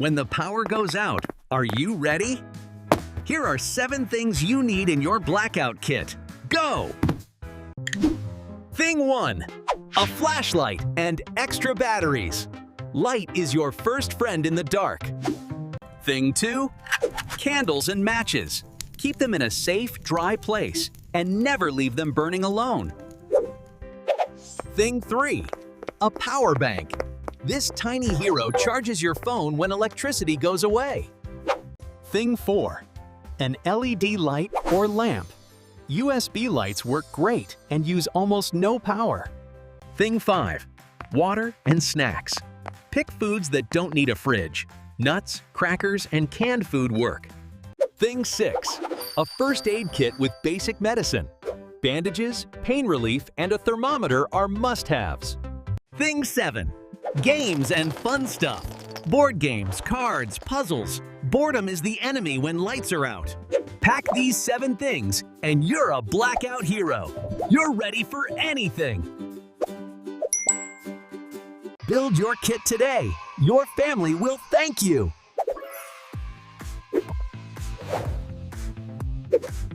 When the power goes out, are you ready? Here are 7 things you need in your Blackout kit. Go! Thing 1. A flashlight and extra batteries. Light is your first friend in the dark. Thing 2. Candles and matches. Keep them in a safe, dry place and never leave them burning alone. Thing 3. A power bank. This tiny hero charges your phone when electricity goes away. Thing 4. An LED light or lamp. USB lights work great and use almost no power. Thing 5. Water and snacks. Pick foods that don't need a fridge. Nuts, crackers, and canned food work. Thing 6. A first aid kit with basic medicine. Bandages, pain relief, and a thermometer are must-haves. Thing 7. Games and fun stuff. Board games, cards, puzzles. Boredom is the enemy when lights are out. Pack these 7 things and you're a Blackout hero. You're ready for anything. Build your kit today. Your family will thank you.